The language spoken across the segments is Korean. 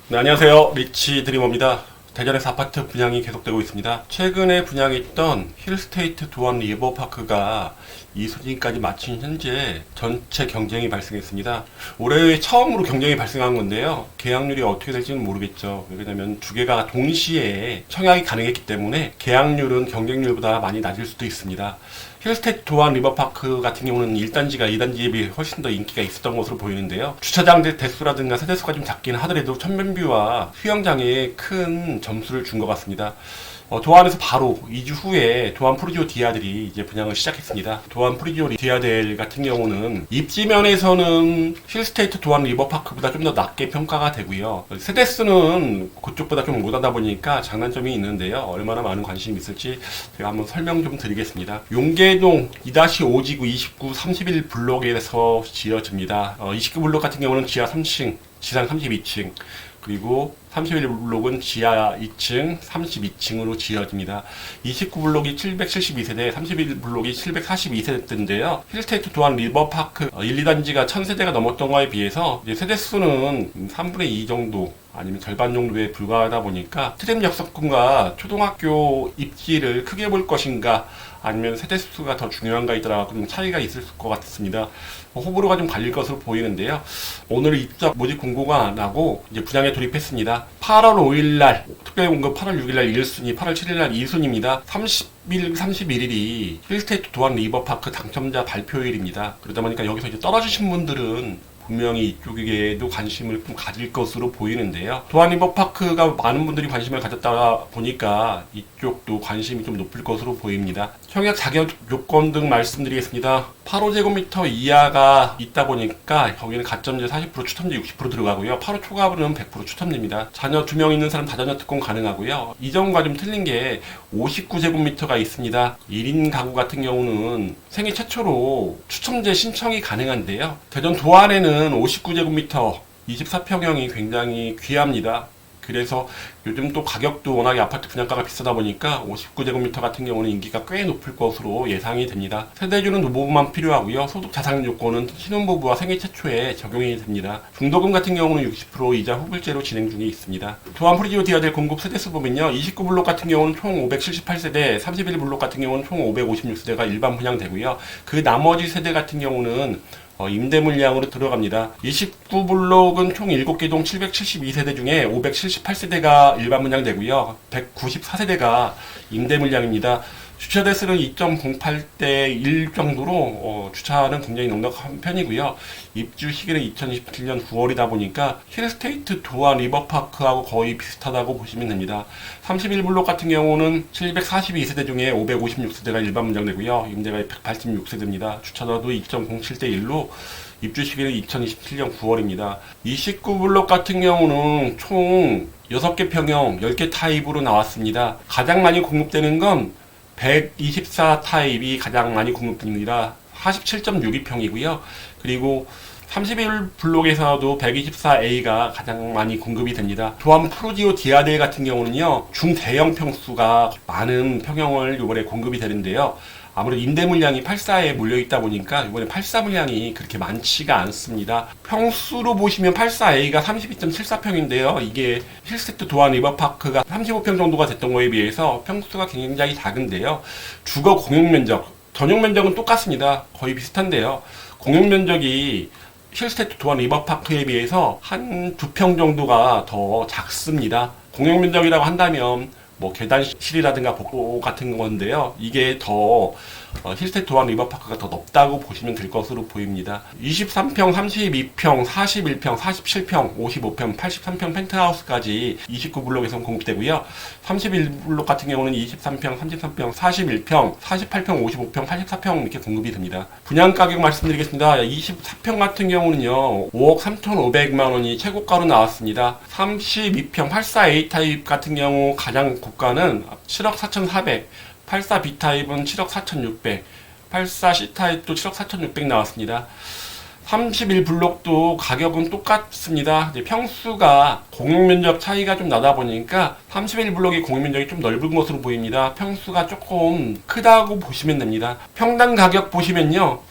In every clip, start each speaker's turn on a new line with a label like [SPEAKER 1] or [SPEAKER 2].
[SPEAKER 1] 네, 안녕하세요. 리치 드리머입니다. 대전에서 아파트 분양이 계속되고 있습니다. 최근에 분양했던 힐스테이트 도안 리버파크가 이수진까지 마친 현재 전체 경쟁이 발생했습니다. 올해 처음으로 경쟁이 발생한 건데요. 계약률이 어떻게 될지는 모르겠죠. 왜냐하면 두 개가 동시에 청약이 가능했기 때문에 계약률은 경쟁률보다 많이 낮을 수도 있습니다. 힐스테이트 도안 리버파크 같은 경우는 1단지가 2단지에 비해 훨씬 더 인기가 있었던 것으로 보이는데요. 주차장 대수라든가 세대수가 좀 작긴 하더라도 천변뷰와 수영장에 큰 점수를 준 것 같습니다. 도안에서 바로 2주 후에 도안 프루지오 디아델이 이제 분양을 시작했습니다. 도안 프루지오 디아델 같은 경우는 입지면에서는 힐스테이트 도안 리버파크보다 좀 더 낮게 평가가 되고요. 세대수는 그쪽보다 좀 못하다 보니까 장단점이 있는데요. 얼마나 많은 관심이 있을지 제가 한번 설명 좀 드리겠습니다. 용계동 2-5지구 29, 31 블록에서 지어집니다. 29 블록 같은 경우는 지하 3층, 지상 32층, 그리고 31블록은 지하 2층, 32층으로 지어집니다. 29블록이 772세대, 31블록이 742세대인데요. 힐스테이트 도안 리버파크 1, 2단지가 1000세대가 넘었던 거에 비해서 이제 세대수는 3분의 2 정도, 아니면 절반 정도에 불과하다 보니까 트램 역석금과 초등학교 입지를 크게 볼 것인가, 아니면 세대수가 더 중요한가에 따라 좀 차이가 있을 것 같습니다. 호불호가 좀 갈릴 것으로 보이는데요. 오늘 입적 모집 공고가 나고 이제 분양에 돌입했습니다. 8월 5일날 특별 공급, 8월 6일날 1순위, 8월 7일날 2순위입니다. 30일, 31일이 힐스테이트 도안 리버파크 당첨자 발표일입니다. 그러다 보니까 여기서 이제 떨어지신 분들은 분명히 이쪽에도 관심을 좀 가질 것으로 보이는데요. 도안 리버파크가 많은 분들이 관심을 가졌다 보니까 이쪽도 관심이 좀 높을 것으로 보입니다. 청약 자격 요건 등 말씀드리겠습니다. 8호제곱미터 이하가 있다 보니까 거기는 가점제 40%, 추첨제 60% 들어가고요. 8호 초과분은 100% 추첨됩니다. 자녀 2명 있는 사람 다자녀 특권 가능하고요. 이전과 좀 틀린 게 59제곱미터가 있습니다. 1인 가구 같은 경우는 생애 최초로 추첨제 신청이 가능한데요. 대전 도안에는 59제곱미터 24평형이 굉장히 귀합니다. 그래서 요즘 또 가격도 워낙에 아파트 분양가가 비싸다 보니까 59제곱미터 같은 경우는 인기가 꽤 높을 것으로 예상이 됩니다. 세대주는 노부부만 필요하고요. 소득 자산 요건은 신혼부부와 생애 최초에 적용이 됩니다. 중도금 같은 경우는 60% 이자 후불제로 진행 중에 있습니다. 도안 프루지오 디아델 공급 세대수 보면요. 29블록 같은 경우는 총 578세대, 31블록 같은 경우는 총 556세대가 일반 분양되고요. 그 나머지 세대 같은 경우는 임대 물량으로 들어갑니다. 29블록은 총 7개 동 772세대 중에 578세대가 일반 분양되고요. 194세대가 임대 물량입니다. 주차 대수는 2.08대 1 정도로 주차는 굉장히 넉넉한 편이고요. 입주 시기는 2027년 9월이다 보니까 힐스테이트 도안 리버파크하고 거의 비슷하다고 보시면 됩니다. 31블록 같은 경우는 742세대 중에 556세대가 일반 분양되고요. 임대가 186세대입니다. 주차도도 2.07대 1로 입주 시기는 2027년 9월입니다. 29블록 같은 경우는 총 6개 평형 10개 타입으로 나왔습니다. 가장 많이 공급되는 건 124 타입이 가장 많이 공급됩니다. 47.62평이고요. 그리고 31블록에서도 124A가 가장 많이 공급이 됩니다. 도안 프루지오 디아델 같은 경우는요, 중대형 평수가 많은 평형을 이번에 공급이 되는데요. 아무래도 임대 물량이 84에 몰려있다 보니까 이번에 84 물량이 그렇게 많지가 않습니다. 평수로 보시면 84A가 32.74평인데요. 이게 힐스테이트 도안 리버파크가 35평 정도가 됐던 거에 비해서 평수가 굉장히 작은데요. 주거 공용면적, 전용면적은 똑같습니다. 거의 비슷한데요. 공용면적이 힐스테이트 도안 리버파크에 비해서 한 2평 정도가 더 작습니다. 공용면적이라고 한다면 뭐 계단실이라든가 복도 같은 건데요. 이게 더 힐스테이트 도안 리버파크가 더 넓다고 보시면 될 것으로 보입니다. 23평, 32평, 41평, 47평, 55평, 83평 펜트하우스까지 29블록에서 공급되고요. 31블록 같은 경우는 23평, 33평, 41평, 48평, 55평, 84평 이렇게 공급이 됩니다. 분양 가격 말씀드리겠습니다. 24평 같은 경우는요, 5억 3,500만 원이 최고가로 나왔습니다. 32평 84A 타입 같은 경우 가장 고가는 7억 4,400, 84B 타입은 7억 4,600, 84C 타입도 7억 4,600 나왔습니다. 31블록도 가격은 똑같습니다. 이제 평수가 공용면적 차이가 좀 나다 보니까 31블록의 공용면적이 좀 넓은 것으로 보입니다. 평수가 조금 크다고 보시면 됩니다. 평당 가격 보시면요,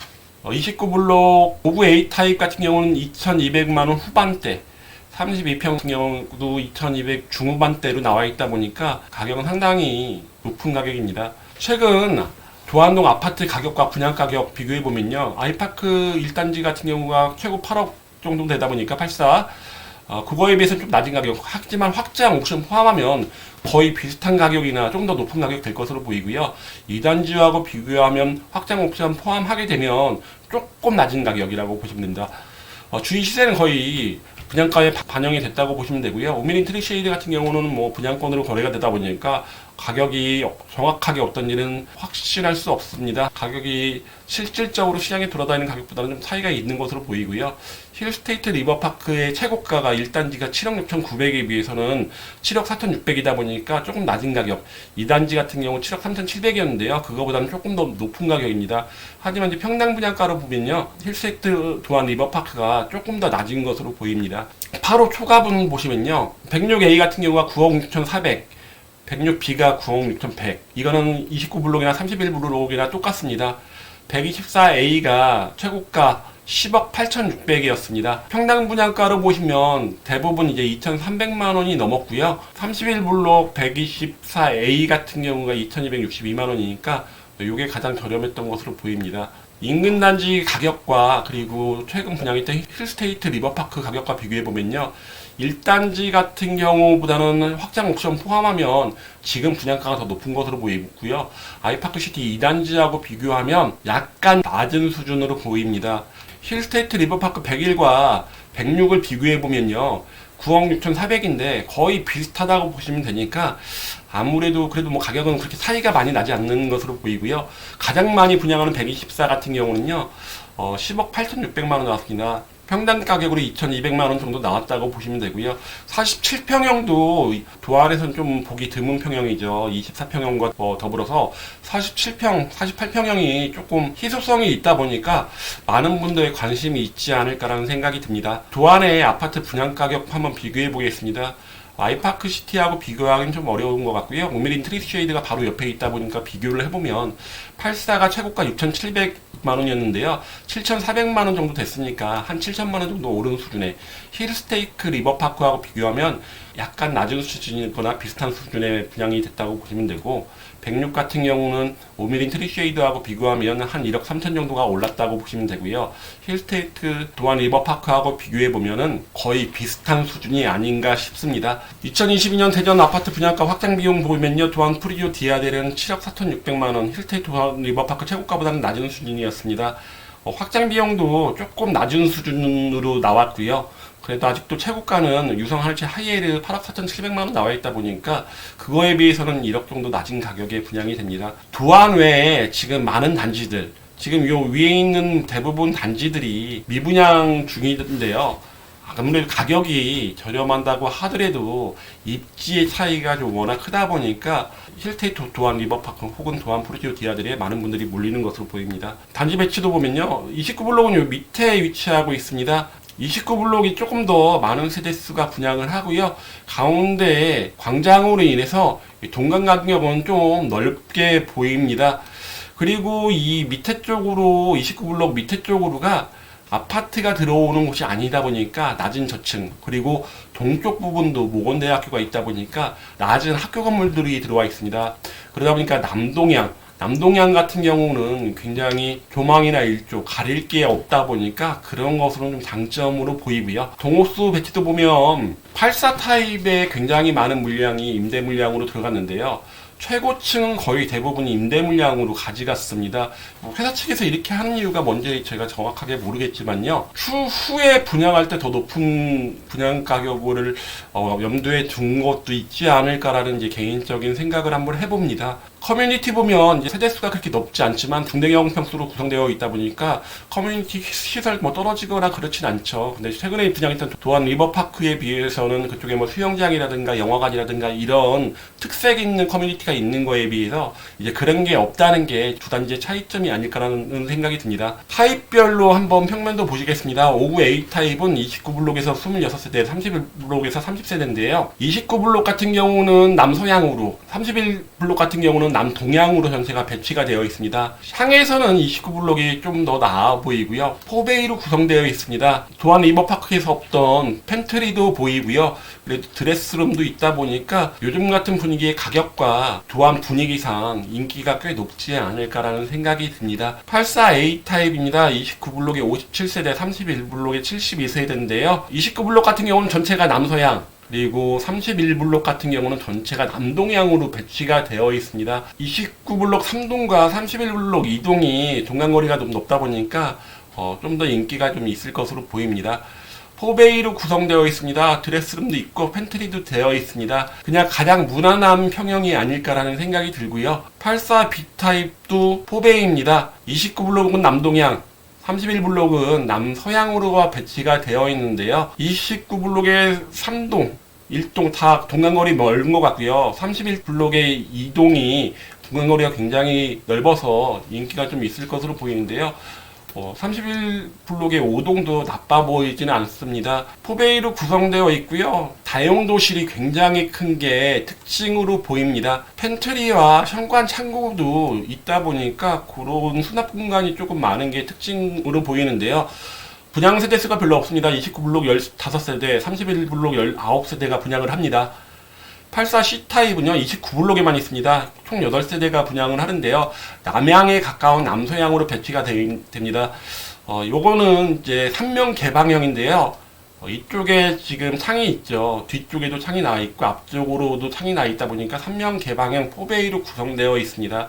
[SPEAKER 1] 29블록 5구 A 타입 같은 경우는 2,200만원 후반대, 32평 같은 경우도 2200 중후반대로 나와 있다 보니까 가격은 상당히 높은 가격입니다. 최근 도안동 아파트 가격과 분양 가격 비교해 보면요, 아이파크 1단지 같은 경우가 최고 8억 정도 되다 보니까 84, 그거에 비해서 좀 낮은 가격, 하지만 확장 옵션 포함하면 거의 비슷한 가격이나 좀 더 높은 가격 될 것으로 보이고요. 2단지하고 비교하면 확장 옵션 포함하게 되면 조금 낮은 가격이라고 보시면 됩니다. 주위 시세는 거의 분양가에 반영이 됐다고 보시면 되고요. 오미린 트리쉐이드 같은 경우는 뭐 분양권으로 거래가 되다 보니까 가격이 정확하게 어떤지는 확신할 수 없습니다. 가격이 실질적으로 시장에 돌아다니는 가격보다는 좀 차이가 있는 것으로 보이고요. 힐스테이트 리버파크의 최고가가 1단지가 7억 6,900에 비해서는 7억 4,600이다 보니까 조금 낮은 가격, 2단지 같은 경우 7억 3,700이었는데요. 그거보다는 조금 더 높은 가격입니다. 하지만 이제 평당 분양가로 보면요, 힐스테이트 도안 리버파크가 조금 더 낮은 것으로 보입니다. 8호 초가분 보시면요, 106A 같은 경우가 9억 6,400, 106B가 9억 6,100. 이거는 29블록이나 31블록이나 똑같습니다. 124A가 최고가 10억 8,600이었습니다. 평당 분양가로 보시면 대부분 이제 2,300만 원이 넘었고요. 31블록 124A 같은 경우가 2,262만 원이니까 이게 가장 저렴했던 것으로 보입니다. 인근 단지 가격과 그리고 최근 분양했던 힐스테이트 리버파크 가격과 비교해 보면요, 1단지 같은 경우보다는 확장 옵션 포함하면 지금 분양가가 더 높은 것으로 보이고요. 아이파크시티 2단지하고 비교하면 약간 낮은 수준으로 보입니다. 힐스테이트 리버파크 101과 106을 비교해 보면요, 9억 6,400인데 거의 비슷하다고 보시면 되니까 아무래도 그래도 뭐 가격은 그렇게 차이가 많이 나지 않는 것으로 보이고요. 가장 많이 분양하는 124 같은 경우는요, 10억 8,600만 원 나왔습니다. 평당 가격으로 2,200만 원 정도 나왔다고 보시면 되고요. 47평형도 도안에서는 좀 보기 드문 평형이죠. 24평형과 더불어서 47평, 48평형이 조금 희소성이 있다 보니까 많은 분들의 관심이 있지 않을까라는 생각이 듭니다. 도안의 아파트 분양 가격 한번 비교해 보겠습니다. 아이파크 시티하고 비교하기는 좀 어려운 것 같고요. 오미린 트리쉐이드가 바로 옆에 있다 보니까 비교를 해보면 84가 최고가 6,700만 원이었는데요. 7,400만 원 정도 됐으니까 한 7천만 원 정도 오른 수준의 힐스테이크 리버파크하고 비교하면 약간 낮은 수준이거나 비슷한 수준의 분양이 됐다고 보시면 되고, 106 같은 경우는 오미린 트리쉐이드하고 비교하면 한 1억 3천 정도가 올랐다고 보시면 되고요. 힐스테이트 도안 리버파크하고 비교해보면 거의 비슷한 수준이 아닌가 싶습니다. 2022년 대전 아파트 분양가 확장 비용 보면요, 도안 프리오 디아델은 7억 4,600만 원, 힐스테이트 도안 리버파크 최고가보다는 낮은 수준이었습니다. 확장 비용도 조금 낮은 수준으로 나왔고요. 그래도 아직도 최고가는 유성할치 하이에르 8억 4,700만 원 나와 있다 보니까 그거에 비해서는 1억 정도 낮은 가격에 분양이 됩니다. 도안 외에 지금 많은 단지들, 지금 요 위에 있는 대부분 단지들이 미분양 중인데요. 아무래도 가격이 저렴한다고 하더라도 입지의 차이가 좀 워낙 크다 보니까 힐스테이트 도안 리버파크 혹은 도안 프리오 디아들에 많은 분들이 몰리는 것으로 보입니다. 단지 배치도 보면요, 29블록은 요 밑에 위치하고 있습니다. 29블록이 조금 더 많은 세대수가 분양을 하고요. 가운데에 광장으로 인해서 동간 간격은 좀 넓게 보입니다. 그리고 이 밑에 쪽으로 29블록 밑에 쪽으로가 아파트가 들어오는 곳이 아니다 보니까 낮은 저층, 그리고 동쪽 부분도 모건대학교가 있다 보니까 낮은 학교 건물들이 들어와 있습니다. 그러다 보니까 남동향 같은 경우는 굉장히 조망이나 일조 가릴 게 없다 보니까 그런 것으로는 좀 장점으로 보이고요. 동호수 배치도 보면 84 타입에 굉장히 많은 물량이 임대 물량으로 들어갔는데요. 최고층은 거의 대부분이 임대 물량으로 가져갔습니다. 회사 측에서 이렇게 하는 이유가 뭔지 제가 정확하게 모르겠지만요, 추후에 분양할 때 더 높은 분양 가격을 염두에 둔 것도 있지 않을까라는 이제 개인적인 생각을 한번 해봅니다. 커뮤니티 보면 이제 세대수가 그렇게 높지 않지만 중대형 평수로 구성되어 있다 보니까 커뮤니티 시설 뭐 떨어지거나 그렇진 않죠. 근데 최근에 분양했던 도안 리버파크에 비해서는 그쪽에 뭐 수영장이라든가 영화관이라든가 이런 특색 있는 커뮤니티가 있는 거에 비해서 이제 그런 게 없다는 게 두 단지의 차이점이 아닐까라는 생각이 듭니다. 타입별로 한번 평면도 보시겠습니다. 59A 타입은 29블록에서 26세대, 31블록에서 30세대인데요. 29블록 같은 경우는 남서향으로, 31블록 같은 경우는 남동향으로 전체가 배치가 되어 있습니다. 향에서는 29블록이 좀 더 나아 보이고요. 4베이로 구성되어 있습니다. 도안 리버파크에서 없던 팬트리도 보이고요. 그래도 드레스룸도 있다 보니까 요즘 같은 분위기의 가격과 도안 분위기상 인기가 꽤 높지 않을까라는 생각이 듭니다. 84A 타입입니다. 29블록에 57세대, 31블록에 72세대인데요. 29블록 같은 경우는 전체가 남서향, 그리고 31블록 같은 경우는 전체가 남동향으로 배치가 되어 있습니다. 29블록 3동과 31블록 2동이 동간거리가 좀 높다 보니까 좀 더 인기가 좀 있을 것으로 보입니다. 4베이로 구성되어 있습니다. 드레스룸도 있고 팬트리도 되어 있습니다. 그냥 가장 무난한 평형이 아닐까라는 생각이 들고요. 84B 타입도 4베이입니다. 29블록은 남동향, 31블록은 남서향으로 배치가 되어 있는데요. 29블록의 3동, 1동 다 동간거리 멀은 것 같고요. 31블록의 2동이 동간거리가 굉장히 넓어서 인기가 좀 있을 것으로 보이는데요. 31블록의 5동도 나빠 보이지는 않습니다. 4베이로 구성되어 있고요. 다용도실이 굉장히 큰 게 특징으로 보입니다. 팬트리와 현관 창고도 있다 보니까 그런 수납 공간이 조금 많은 게 특징으로 보이는데요. 분양 세대 수가 별로 없습니다. 29블록 15세대, 31블록 19세대가 분양을 합니다. 84C 타입은요, 29블록에만 있습니다. 총 8세대가 분양을 하는데요. 남향에 가까운 남서향으로 배치가 됩니다. 요거는 이제 3면 개방형인데요. 이쪽에 지금 창이 있죠. 뒤쪽에도 창이 나와 있고, 앞쪽으로도 창이 나와 있다 보니까 3면 개방형 4베이로 구성되어 있습니다.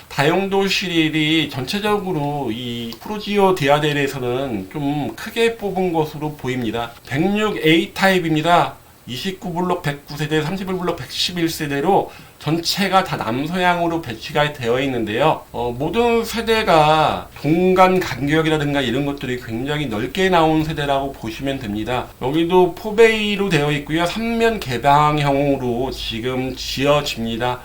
[SPEAKER 1] 다용도실이 전체적으로 이 프로지오 디아델에서는 좀 크게 뽑은 것으로 보입니다. 106A 타입입니다. 29블록 109세대, 31블록 111세대로 전체가 다 남서향으로 배치가 되어 있는데요. 모든 세대가 공간 간격이라든가 이런 것들이 굉장히 넓게 나온 세대라고 보시면 됩니다. 여기도 4베이로 되어 있고요. 3면 개방형으로 지금 지어집니다.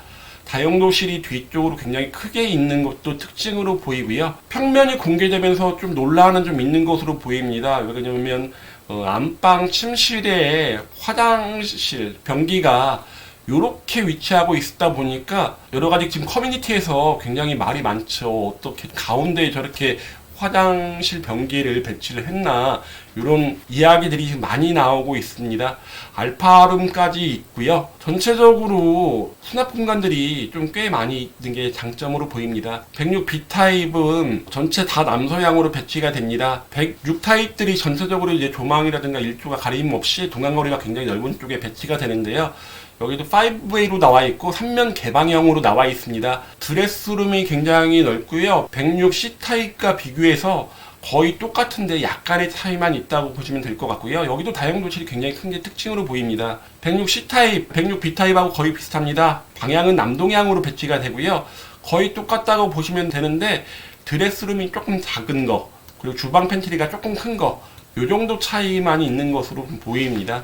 [SPEAKER 1] 다용도실이 뒤쪽으로 굉장히 크게 있는 것도 특징으로 보이고요. 평면이 공개되면서 좀 논란은 좀 있는 것으로 보입니다. 왜냐면 안방 침실에 화장실 변기가 이렇게 위치하고 있다 보니까 여러 가지 지금 커뮤니티에서 굉장히 말이 많죠. 어떻게 가운데에 저렇게 화장실 변기를 배치를 했나, 이런 이야기들이 많이 나오고 있습니다. 알파룸까지 있고요. 전체적으로 수납 공간들이 좀 꽤 많이 있는 게 장점으로 보입니다. 106B 타입은 전체 다 남서향으로 배치가 됩니다. 106 타입들이 전체적으로 이제 조망이라든가 일조가 가림 없이 동간거리가 굉장히 넓은 쪽에 배치가 되는데요. 여기도 5A로 나와 있고 3면 개방형으로 나와 있습니다. 드레스룸이 굉장히 넓고요. 106C 타입과 비교해서 거의 똑같은데 약간의 차이만 있다고 보시면 될 것 같고요. 여기도 다용도실이 굉장히 큰 게 특징으로 보입니다. 106C 타입, 106B 타입하고 거의 비슷합니다. 방향은 남동향으로 배치가 되고요. 거의 똑같다고 보시면 되는데 드레스룸이 조금 작은 거, 그리고 주방 팬트리가 조금 큰 거, 요 정도 차이만 있는 것으로 보입니다.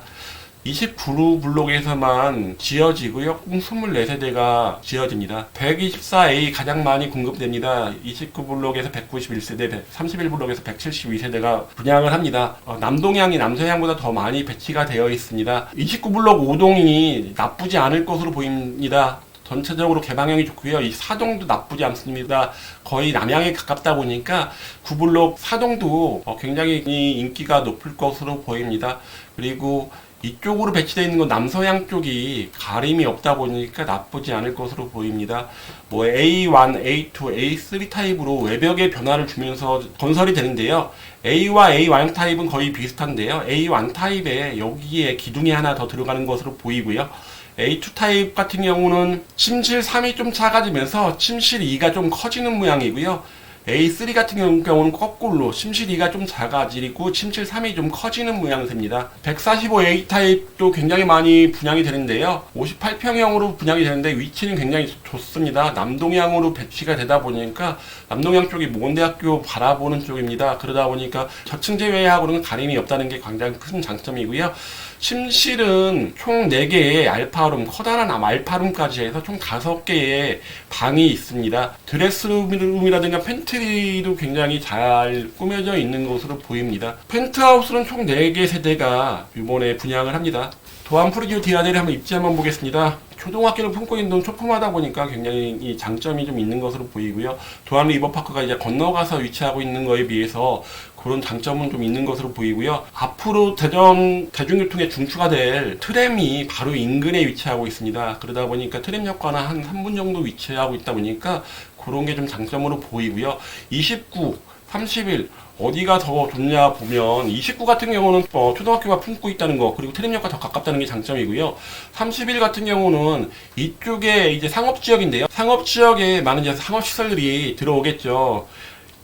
[SPEAKER 1] 29블록에서만 지어지고요. 총 24세대가 지어집니다. 124A 가장 많이 공급됩니다. 29블록에서 191세대, 31블록에서 172세대가 분양을 합니다. 남동향이 남서향보다 더 많이 배치가 되어 있습니다. 29블록 5동이 나쁘지 않을 것으로 보입니다. 전체적으로 개방형이 좋고요. 이 4동도 나쁘지 않습니다. 거의 남향에 가깝다 보니까 9블록 4동도 굉장히 인기가 높을 것으로 보입니다. 그리고 이쪽으로 배치되어 있는 건 남서향 쪽이 가림이 없다 보니까 나쁘지 않을 것으로 보입니다. A1, A2, A3 타입으로 외벽에 변화를 주면서 건설이 되는데요. A와 A1 타입은 거의 비슷한데요. A1 타입에 여기에 기둥이 하나 더 들어가는 것으로 보이고요. A2 타입 같은 경우는 침실 3이 좀 작아지면서 침실 2가 좀 커지는 모양이고요. A3 같은 경우는 거꾸로 침실 2가 좀 작아지고 침실 3이 좀 커지는 모양새입니다. 145A 타입도 굉장히 많이 분양이 되는데요. 58평형으로 분양이 되는데 위치는 굉장히 좋습니다. 남동향으로 배치가 되다 보니까 남동향 쪽이 모건대학교 바라보는 쪽입니다. 그러다 보니까 저층 제외하고는 가림이 없다는 게 굉장히 큰 장점이고요. 침실은 총 4개의 알파룸, 커다란 알파룸까지 해서 총 5개의 방이 있습니다. 드레스룸이라든가 팬트리도 굉장히 잘 꾸며져 있는 것으로 보입니다. 펜트하우스는 총 4개 세대가 이번에 분양을 합니다. 도안 프리지오 디아델을 한번 입지 한번 보겠습니다. 초등학교를 품고 있는 초품하다 보니까 굉장히 이 장점이 좀 있는 것으로 보이고요. 도안 리버파크가 이제 건너가서 위치하고 있는 거에 비해서 그런 장점은 좀 있는 것으로 보이고요. 앞으로 대전 대중교통의 중추가 될 트램이 바로 인근에 위치하고 있습니다. 그러다 보니까 트램역과는 한 3분 정도 위치하고 있다 보니까 그런 게 좀 장점으로 보이고요. 29, 31 어디가 더 좋냐 보면 29 같은 경우는 초등학교가 품고 있다는 거, 그리고 트램역과 더 가깝다는 게 장점이고요. 31 같은 경우는 이쪽에 이제 상업지역인데요. 상업지역에 많은 이제 상업시설들이 들어오겠죠.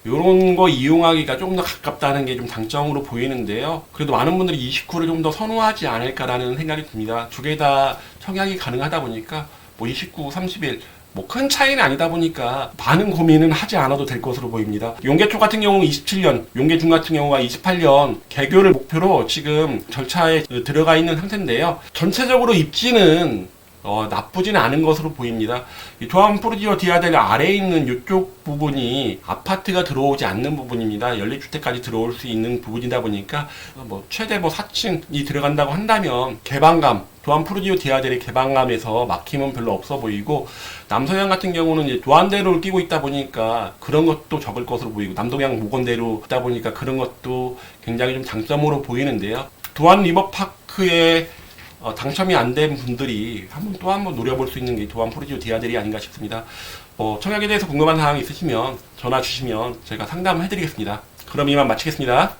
[SPEAKER 1] 요런 거 이용하기가 조금 더 가깝다는 게 좀 장점으로 보이는데요. 그래도 많은 분들이 29를 좀 더 선호하지 않을까라는 생각이 듭니다. 두 개 다 청약이 가능하다 보니까 29, 31 큰 차이는 아니다 보니까 많은 고민은 하지 않아도 될 것으로 보입니다. 용계초 같은 경우는 27년, 용계중 같은 경우가 28년 개교를 목표로 지금 절차에 들어가 있는 상태인데요. 전체적으로 입지는 나쁘지는 않은 것으로 보입니다. 이 도안 프루지오 디아델 아래에 있는 이쪽 부분이 아파트가 들어오지 않는 부분입니다. 연립주택까지 들어올 수 있는 부분이다 보니까 최대 4층이 들어간다고 한다면 개방감, 도안 프루지오 디아델의 개방감에서 막힘은 별로 없어 보이고, 남서양 같은 경우는 이제 도안대로를 끼고 있다 보니까 그런 것도 적을 것으로 보이고, 남동양 모건대로 있다 보니까 그런 것도 굉장히 좀 장점으로 보이는데요. 도안 리버파크의 당첨이 안 된 분들이 또 한 번 노려볼 수 있는 게 도안 프루지오 디아델이 아닌가 싶습니다. 청약에 대해서 궁금한 사항이 있으시면 전화 주시면 제가 상담해 드리겠습니다. 그럼 이만 마치겠습니다.